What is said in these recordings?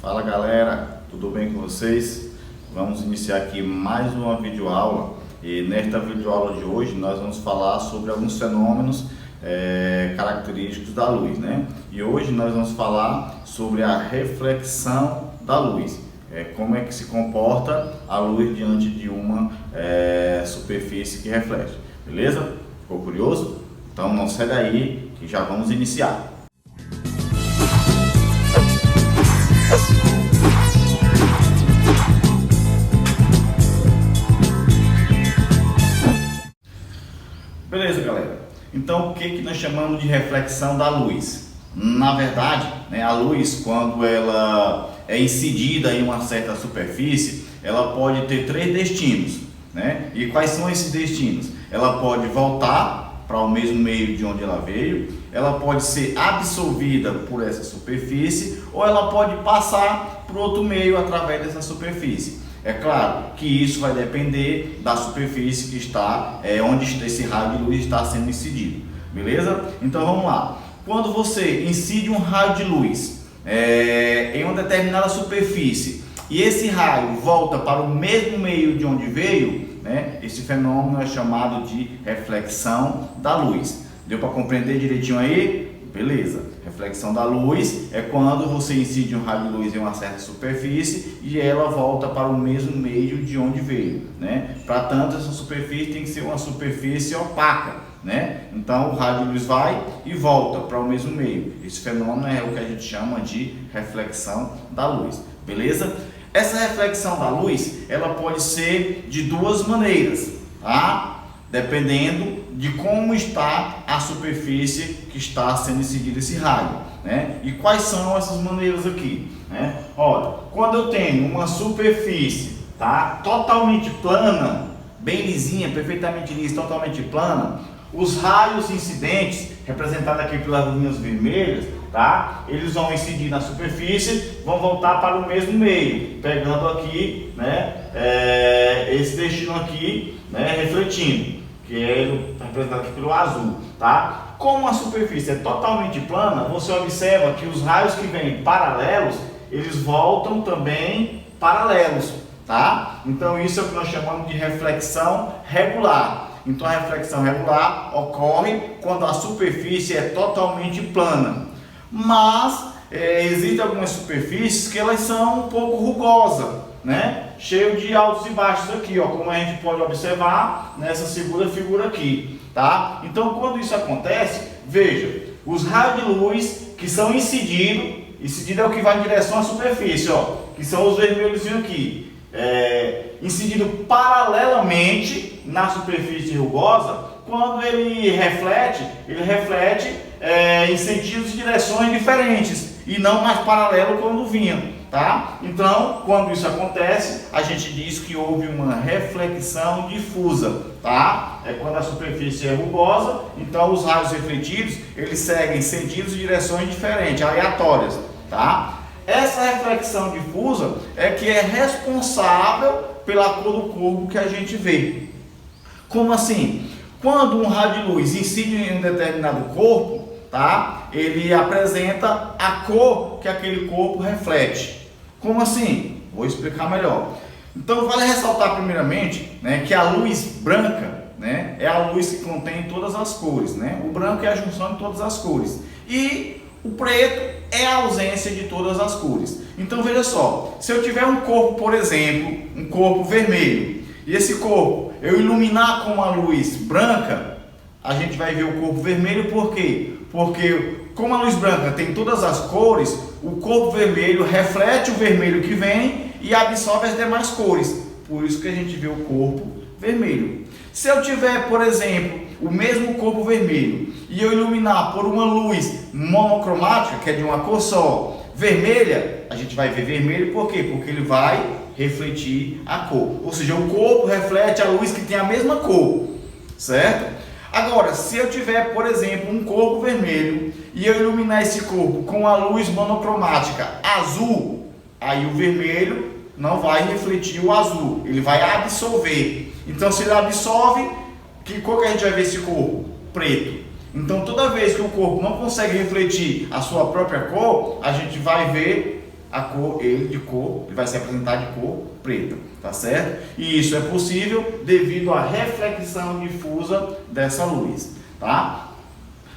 Fala galera, tudo bem com vocês? Vamos iniciar aqui mais uma videoaula e nesta videoaula de hoje nós vamos falar sobre alguns fenômenos característicos da luz, né? E hoje nós vamos falar sobre a reflexão da luz, como é que se comporta a luz diante de uma superfície que reflete, beleza? Ficou curioso? Então não sai daí que já vamos iniciar. Beleza, galera? Então, o que nós chamamos de reflexão da luz? Na verdade, a luz, quando ela é incidida em uma certa superfície, ela pode ter três destinos, né? E quais são esses destinos? Ela pode voltar para o mesmo meio de onde ela veio, ela pode ser absorvida por essa superfície ou ela pode passar por outro meio através dessa superfície. É claro que isso vai depender da superfície que está, onde esse raio de luz está sendo incidido, beleza? Então vamos lá. Quando você incide um raio de luz em uma determinada superfície e esse raio volta para o mesmo meio de onde veio, né? Esse fenômeno é chamado de reflexão da luz. Deu para compreender direitinho aí? Beleza. Reflexão da luz é quando você incide um raio de luz em uma certa superfície e ela volta para o mesmo meio de onde veio, né? Para tanto, essa superfície tem que ser uma superfície opaca, né? Então o raio de luz vai e volta para o mesmo meio. Esse fenômeno é o que a gente chama de reflexão da luz, beleza? Essa reflexão da luz, ela pode ser de duas maneiras, tá? Dependendo de como está a superfície que está sendo incidido esse raio, né? E quais são essas maneiras aqui, né? Olha, quando eu tenho uma superfície, tá, totalmente plana, bem lisinha, perfeitamente lisa, totalmente plana, os raios incidentes, representados aqui pelas linhas vermelhas, tá? Eles vão incidir na superfície, vão voltar para o mesmo meio, pegando aqui, né, esse destino aqui, né, refletindo, que é representado aqui pelo azul, tá? Como a superfície é totalmente plana, você observa que os raios que vêm paralelos, eles voltam também paralelos, tá? Então isso é o que nós chamamos de reflexão regular. Então a reflexão regular ocorre quando a superfície é totalmente plana. Mas existem algumas superfícies que elas são um pouco rugosas, né? Cheio de altos e baixos aqui, ó, como a gente pode observar nessa segunda figura aqui, tá? Então quando isso acontece, veja, os raios de luz que são incidido é o que vai em direção à superfície, ó, que são os vermelhos aqui, incidido paralelamente na superfície rugosa. Quando ele reflete em sentidos e direções diferentes e não mais paralelo quando vinha, tá? Então, quando isso acontece, a gente diz que houve uma reflexão difusa, tá? É quando a superfície é rugosa, então os raios refletidos, eles seguem sentidos e direções diferentes, aleatórias, tá? Essa reflexão difusa é que é responsável pela cor do corpo que a gente vê. Como assim? Quando um raio de luz incide em um determinado corpo, tá? Ele apresenta a cor que aquele corpo reflete. Como assim? Vou explicar melhor. Então vale ressaltar primeiramente, né, que a luz branca, né, é a luz que contém todas as cores, né? O branco é a junção de todas as cores. E o preto é a ausência de todas as cores. Então veja só, se eu tiver um corpo, por exemplo, um corpo vermelho, e esse corpo eu iluminar com uma luz branca, a gente vai ver o corpo vermelho. Por quê? Porque como a luz branca tem todas as cores, o corpo vermelho reflete o vermelho que vem e absorve as demais cores. Por isso que a gente vê o corpo vermelho. Se eu tiver, por exemplo, o mesmo corpo vermelho e eu iluminar por uma luz monocromática, que é de uma cor só, vermelha, a gente vai ver vermelho. Por quê? Porque ele vai refletir a cor. Ou seja, o corpo reflete a luz que tem a mesma cor, certo? Agora, se eu tiver, por exemplo, um corpo vermelho e eu iluminar esse corpo com a luz monocromática azul, aí o vermelho não vai refletir o azul, ele vai absorver. Então, se ele absorve, que cor que a gente vai ver esse corpo? Preto. Então, toda vez que o corpo não consegue refletir a sua própria cor, a gente vai ver ele vai se apresentar de cor preta, tá certo? E isso é possível devido à reflexão difusa dessa luz, tá?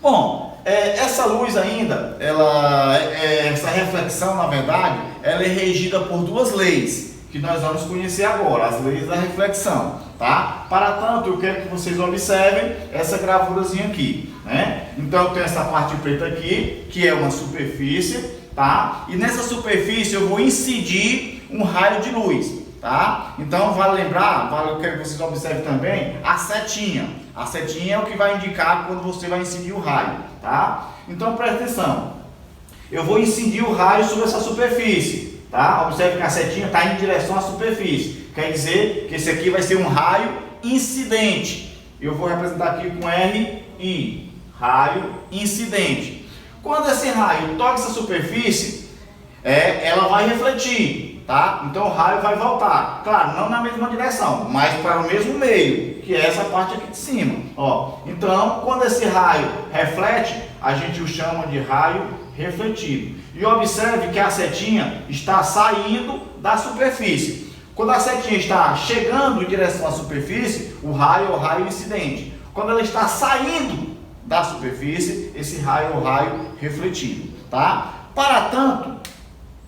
Bom, essa luz ainda, essa reflexão, na verdade, ela é regida por duas leis, que nós vamos conhecer agora, as leis da reflexão, tá? Para tanto, eu quero que vocês observem essa gravurazinha aqui, né? Então, tem essa parte preta aqui, que é uma superfície, tá? E nessa superfície eu vou incidir um raio de luz, tá? Então, vale lembrar, eu quero que vocês observem também a setinha. A setinha é o que vai indicar quando você vai incidir o raio, tá? Então, presta atenção. Eu vou incidir o raio sobre essa superfície. Tá? Observe que a setinha está em direção à superfície. Quer dizer que esse aqui vai ser um raio incidente. Eu vou representar aqui com RI, raio incidente. Quando esse raio toca essa superfície, ela vai refletir, tá? Então o raio vai voltar. Claro, não na mesma direção, mas para o mesmo meio, que é essa parte aqui de cima. Ó. Então, quando esse raio reflete, a gente o chama de raio refletido. E observe que a setinha está saindo da superfície. Quando a setinha está chegando em direção à superfície, o raio é o raio incidente. Quando ela está saindo da superfície, esse raio é o raio refletido, tá? Para tanto,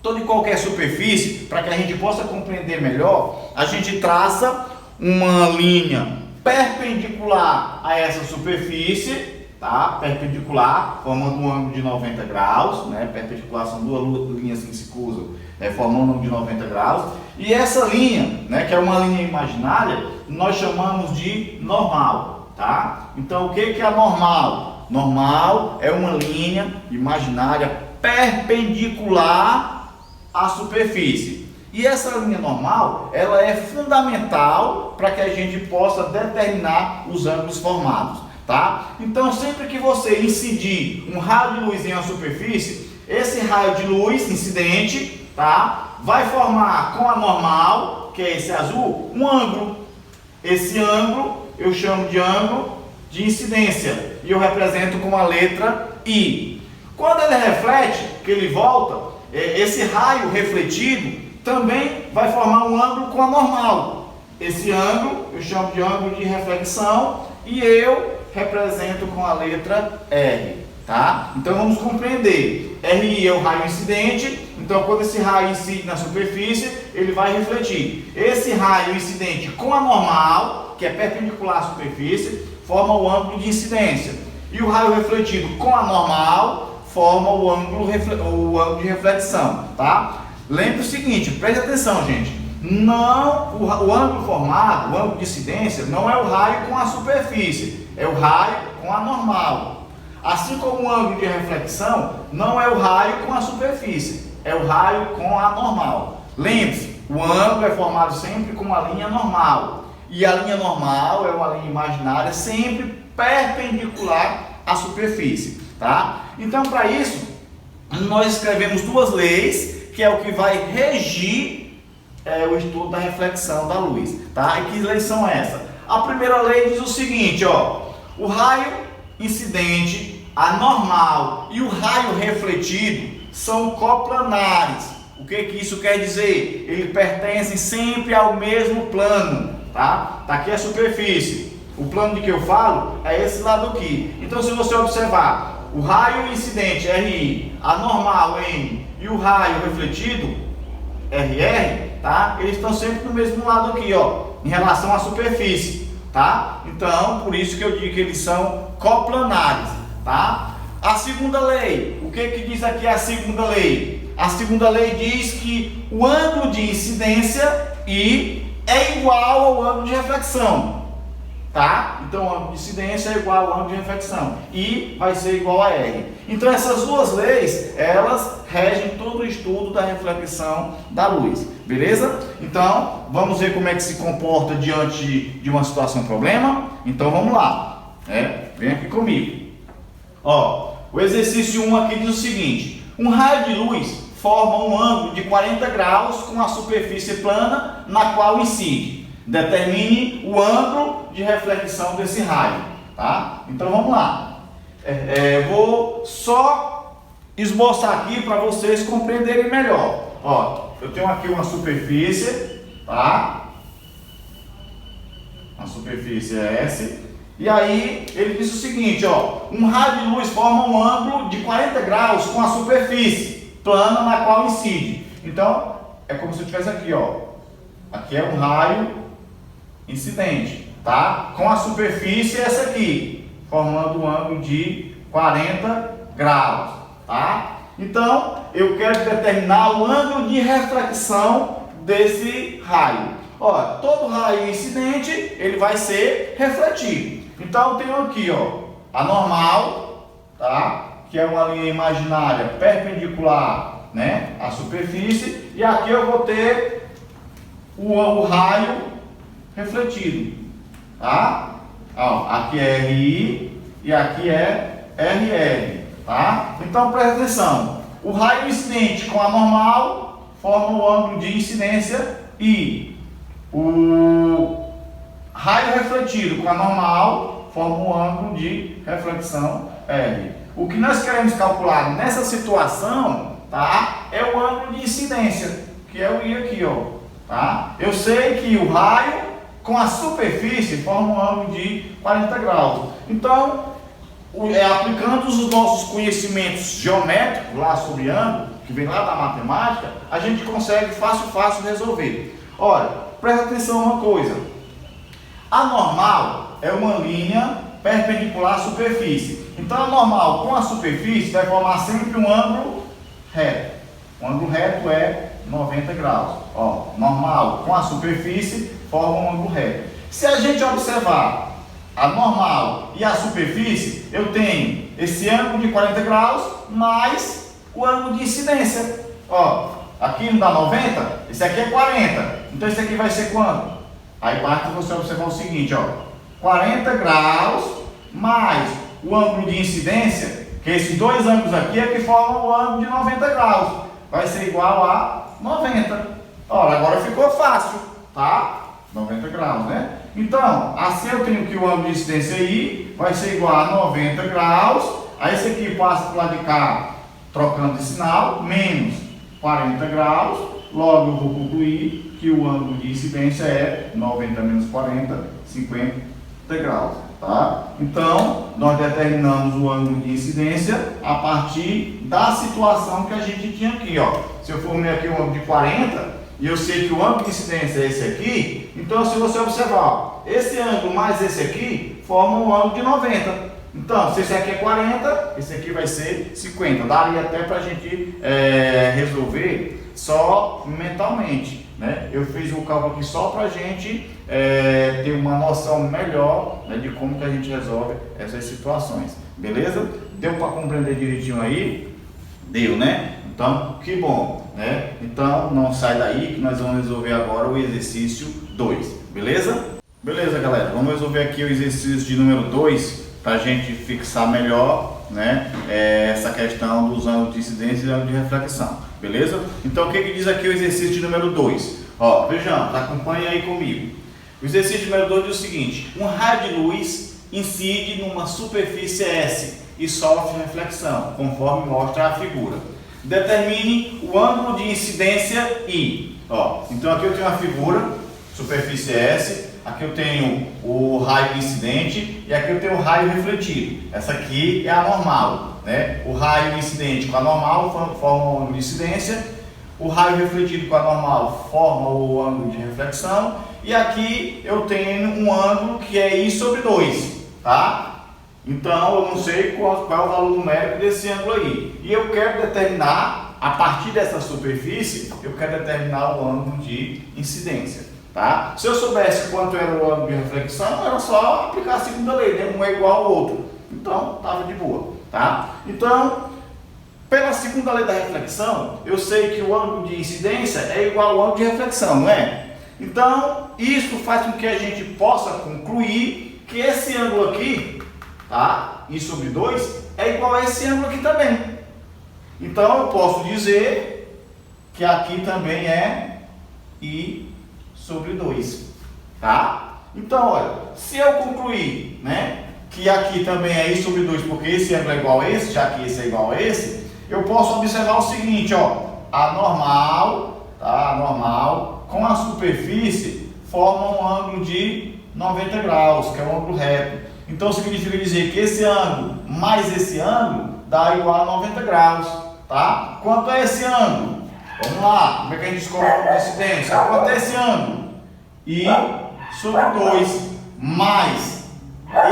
toda e qualquer superfície, para que a gente possa compreender melhor, a gente traça uma linha perpendicular a essa superfície, tá? Perpendicular, formando um ângulo de 90 graus, né? Perpendicular são duas linhas que se cruzam, formando um ângulo de 90 graus. E essa linha, né, que é uma linha imaginária, nós chamamos de normal, tá? Então, o que é a normal? Normal é uma linha imaginária perpendicular à superfície. E essa linha normal, ela é fundamental para que a gente possa determinar os ângulos formados. Tá? Então, sempre que você incidir um raio de luz em uma superfície, esse raio de luz incidente, tá, vai formar com a normal, que é esse azul, um ângulo. Esse ângulo eu chamo de ângulo de incidência e eu represento com a letra I. Quando ele reflete, que ele volta, esse raio refletido também vai formar um ângulo com a normal. Esse ângulo eu chamo de ângulo de reflexão e eu represento com a letra R, tá? Então vamos compreender. RI é o raio incidente, então quando esse raio incide na superfície, ele vai refletir. Esse raio incidente com a normal, que é perpendicular à superfície, forma o ângulo de incidência. E o raio refletido com a normal forma o ângulo de reflexão, tá? Lembre o seguinte, preste atenção, gente. Não, o ângulo formado, o ângulo de incidência, não é o raio com a superfície, é o raio com a normal. Assim como o ângulo de reflexão não é o raio com a superfície, é o raio com a normal. Lembre-se, o ângulo é formado sempre com uma linha normal. E a linha normal é uma linha imaginária sempre perpendicular à superfície, tá? Então, para isso, nós escrevemos duas leis, que é o que vai regir o estudo da reflexão da luz, tá? E que leis são essas? A primeira lei diz o seguinte, ó, o raio incidente, a normal e o raio refletido são coplanares. O que isso quer dizer? Eles pertencem sempre ao mesmo plano, tá? Tá aqui a superfície. O plano de que eu falo é esse lado aqui. Então, se você observar o raio incidente RI, a normal M e o raio refletido RR, tá? Eles estão sempre no mesmo lado aqui, ó, em relação à superfície, tá? Então, por isso que eu digo que eles são coplanares, tá? A segunda lei, o que diz aqui a segunda lei? A segunda lei diz que o ângulo de incidência I é igual ao ângulo de reflexão, tá? Então, o ângulo de incidência é igual ao ângulo de reflexão. I vai ser igual a R. Então, essas duas leis, elas regem todo o estudo da reflexão da luz. Beleza? Então, vamos ver como é que se comporta diante de uma situação problema? Então, vamos lá. Vem aqui comigo. Ó, o exercício 1 aqui diz o seguinte. Um raio de luz forma um ângulo de 40 graus com a superfície plana na qual incide. Determine o ângulo de reflexão desse raio, tá? Então vamos lá. Vou só esboçar aqui para vocês compreenderem melhor. ó, eu tenho aqui uma superfície, tá? Uma superfície S. E aí ele diz o seguinte, ó, um raio de luz forma um ângulo de 40 graus com a superfície plana na qual incide. Então, é como se eu tivesse aqui, ó. Aqui é um raio incidente, tá? Com a superfície essa aqui, formando um ângulo de 40 graus, tá? Então, eu quero determinar o ângulo de reflexão desse raio. Ó, todo raio incidente, ele vai ser refletido. Então, eu tenho aqui, ó, a normal, tá? Que é uma linha imaginária perpendicular, né, à superfície. E aqui eu vou ter o raio refletido, tá? Ó, aqui é RI e aqui é RR, tá? Então, presta atenção. O raio incidente com a normal forma o ângulo de incidência I. O raio refletido com a normal forma um ângulo de reflexão R. O que nós queremos calcular nessa situação, tá, é o ângulo de incidência, que é o I aqui, ó, tá? Eu sei que o raio com a superfície forma um ângulo de 40 graus. Então, aplicando os nossos conhecimentos geométricos lá sobre ângulo, que vem lá da matemática, a gente consegue fácil resolver. Olha, presta atenção uma coisa. A normal é uma linha perpendicular à superfície. Então, a normal com a superfície vai formar sempre um ângulo reto. O ângulo reto é 90 graus. Ó, normal com a superfície forma um ângulo reto. Se a gente observar a normal e a superfície, eu tenho esse ângulo de 40 graus mais o ângulo de incidência. Ó, aqui não dá 90, esse aqui é 40. Então esse aqui vai ser quanto? Aí basta você observar o seguinte, ó, 40 graus mais o ângulo de incidência, que esses dois ângulos aqui é que formam o ângulo de 90 graus. Vai ser igual a 90. Ó, agora ficou fácil, tá? 90 graus, né? Então, assim eu tenho que o ângulo de incidência I vai ser igual a 90 graus. Aí esse aqui passa para o lado de cá, trocando de sinal, menos 40 graus. Logo eu vou concluir que o ângulo de incidência é 90 menos 40, 50 graus, tá? Então, nós determinamos o ângulo de incidência a partir da situação que a gente tinha aqui, ó. Se eu formei aqui um ângulo de 40, e eu sei que o ângulo de incidência é esse aqui, então se você observar, ó, esse ângulo mais esse aqui formam um ângulo de 90. Então, se esse aqui é 40, esse aqui vai ser 50. Daria até para a gente resolver só mentalmente, né? Eu fiz um cálculo aqui só para a gente ter uma noção melhor, né, de como que a gente resolve essas situações. Beleza? Deu para compreender direitinho aí? Deu, né? Então, que bom, né? Então, não sai daí que nós vamos resolver agora o exercício 2, beleza? Beleza, galera, vamos resolver aqui o exercício de número 2 para a gente fixar melhor, né, essa questão dos ângulos de incidência e ângulo de reflexão, beleza? Então, o que diz aqui o exercício de número 2? Ó, vejamos, acompanha aí comigo. O exercício número 2 diz o seguinte: um raio de luz incide numa superfície S e sofre reflexão, conforme mostra a figura. Determine o ângulo de incidência I. Ó, então aqui eu tenho uma figura, superfície S, aqui eu tenho o raio incidente e aqui eu tenho o raio refletido. Essa aqui é a normal, né? O raio incidente com a normal forma o ângulo de incidência, o raio refletido com a normal forma o ângulo de reflexão, e aqui eu tenho um ângulo que é I sobre 2, tá? Então, eu não sei qual é o valor numérico desse ângulo aí. E eu quero determinar, a partir dessa superfície, eu quero determinar o ângulo de incidência, tá? Se eu soubesse quanto era o ângulo de reflexão, era só aplicar a segunda lei, né? Um é igual ao outro. Então, estava de boa, tá? Então, pela segunda lei da reflexão, eu sei que o ângulo de incidência é igual ao ângulo de reflexão, não é? Então, isso faz com que a gente possa concluir que esse ângulo aqui, tá? I sobre 2 é igual a esse ângulo aqui também. Então eu posso dizer que aqui também é I sobre 2, tá? Então, olha, se eu concluir, né, que aqui também é I sobre 2, porque esse ângulo é igual a esse, já que esse é igual a esse, eu posso observar o seguinte, ó, a normal, tá? A normal com a superfície forma um ângulo de 90 graus, que é um ângulo reto. Então significa dizer que esse ângulo mais esse ângulo dá igual a 90 graus, tá? Quanto é esse ângulo? Vamos lá, como é que a gente descobre o ângulo de incidência? Quanto é esse ângulo? I sobre 2 mais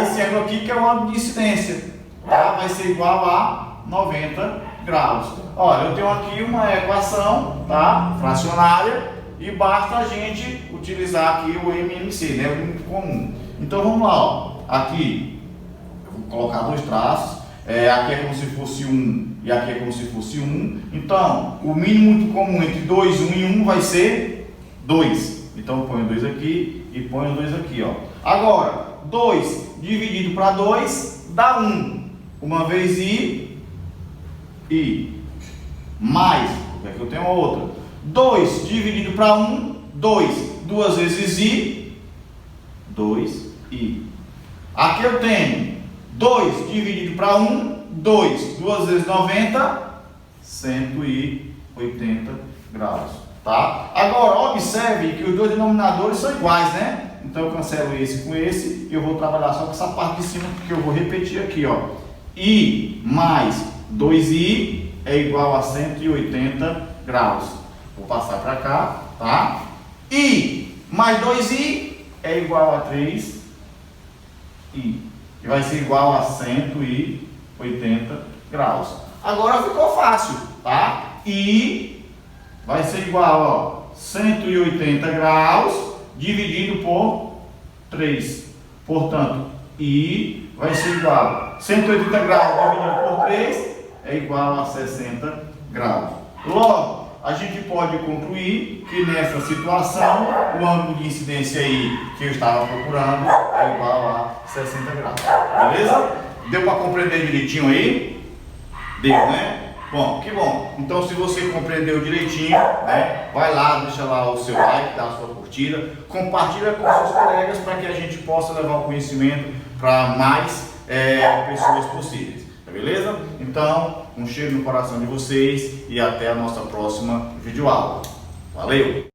esse ângulo aqui que é o ângulo de incidência, tá? Vai ser igual a 90 graus. Olha, eu tenho aqui uma equação, tá? Fracionária, e basta a gente utilizar aqui o MMC, né? O mínimo comum. Então vamos lá, ó. Aqui eu vou colocar dois traços, aqui é como se fosse 1 e aqui é como se fosse 1. Então o mínimo muito comum entre 2, 1 e 1 vai ser 2. Então eu ponho 2 aqui e ponho 2 aqui, ó. Agora 2 dividido para 2 dá 1. Uma vez I mais, porque aqui eu tenho outra. 2 dividido para 1, 2. 2 vezes I, 2I. Aqui eu tenho 2 dividido para 1, 2. 2 vezes 90, 180 graus. Tá? Agora, observe que os dois denominadores são iguais, né? Então eu cancelo esse com esse e eu vou trabalhar só com essa parte de cima, porque eu vou repetir aqui, ó. I mais 2I é igual a 180 graus. Vou passar para cá, tá? I mais 2I é igual a 3I. E vai ser igual a 180 graus. Agora ficou fácil, tá? I vai ser igual a 180 graus dividido por 3. Portanto, I vai ser igual a 180 graus dividido por 3 é igual a 60 graus. Logo, a gente pode concluir que nessa situação o ângulo de incidência aí que eu estava procurando é igual a 60 graus. Beleza? Deu para compreender direitinho aí? Deu, né? Bom, que bom. Então se você compreendeu direitinho, né, vai lá, deixa lá o seu like, dá a sua curtida, compartilha com seus colegas para que a gente possa levar o conhecimento para mais pessoas possíveis. Beleza? Então, um cheiro no coração de vocês e até a nossa próxima videoaula. Valeu!